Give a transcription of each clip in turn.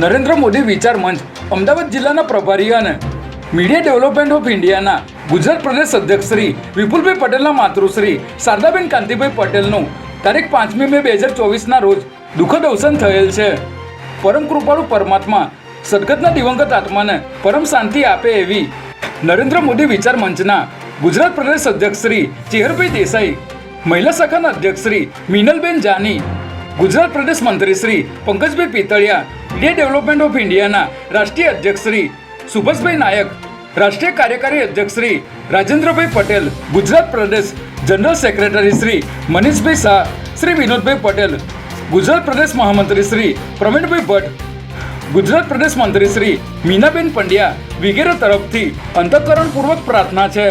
નરેન્દ્ર મોદી વિચાર મંચ અમદાવાદ જિલ્લાના પ્રભારી અને મીડિયા ડેવલપમેન્ટ ઓફ ઇન્ડિયાના ગુજરાત પ્રદેશ અધ્યક્ષ શ્રી વિપુલભાઈ પટેલના માતૃશ્રી શારદાબેન કાંતિભાઈ પટેલનું તારીખ 5મી મે 2024ના રોજ દુઃખદ અવસાન થયેલ છે. પરમ કૃપાળુ પરમાત્મા સદગતના દિવંગત આત્માને પરમ શાંતિ આપે એવી નરેન્દ્ર મોદી વિચાર મંચના ગુજરાત પ્રદેશ અધ્યક્ષ શ્રી ચેહરભાઈ દેસાઈ, મહિલા શાખાના અધ્યક્ષ શ્રી મિનલબેન જાની, ગુજરાત પ્રદેશ મંત્રી Shri Pankajbhai Pitaliya, media development of ઇન્ડિયાના રાષ્ટ્રીય અધ્યક્ષ શ્રી સુભાષભાઈ નાયક, રાષ્ટ્રીય કાર્યકારી અધ્યક્ષ શ્રી રાજેન્દ્રભાઈ પટેલ, ગુજરાત પ્રદેશ જનરલ સેક્રેટરી શ્રી મનીષભાઈ શાહ, શ્રી વિનોદભાઈ પટેલ, ગુજરાત પ્રદેશ મહામંત્રી શ્રી પ્રવીણભાઈ ભટ્ટ, ગુજરાત પ્રદેશ મંત્રી શ્રી મીનાબેન પંડ્યા વગેરે તરફથી અંતઃકરણપૂર્વક પ્રાર્થના છે.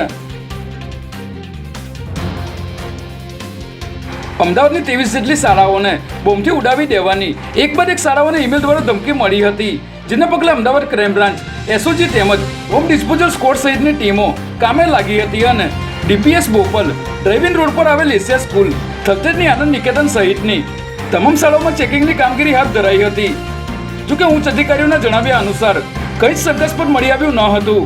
અમદાવાદની 23 જેટલી શાળાઓને બોમ્બથી ઉડાવી દેવાની એક બાદ એક શાળાઓને ઈમેલ દ્વારા ધમકી મળી હતી, જેને પગલે અમદાવાદ ક્રાઇમ બ્રાન્ચ, એસઓજી તેમજ હોમ ડિસ્પોઝલ સ્કોડ સહિતની ટીમો કામે લાગી હતી અને ડીપીએસ બોપલ, ડ્રાઇવિંગ રોડ પર આવેલ એશિયા સ્કૂલ, થલતેજની આનંદ નિકેતન સહિતની તમામ શાળાઓમાં ચેકિંગની કામગીરી હાથ ધરાઈ હતી. જોકે ઉચ્ચ અધિકારીઓના જણાવ્યા અનુસાર કંઈ જ શંકાસ્પદ મળી આવ્યું ન હતું.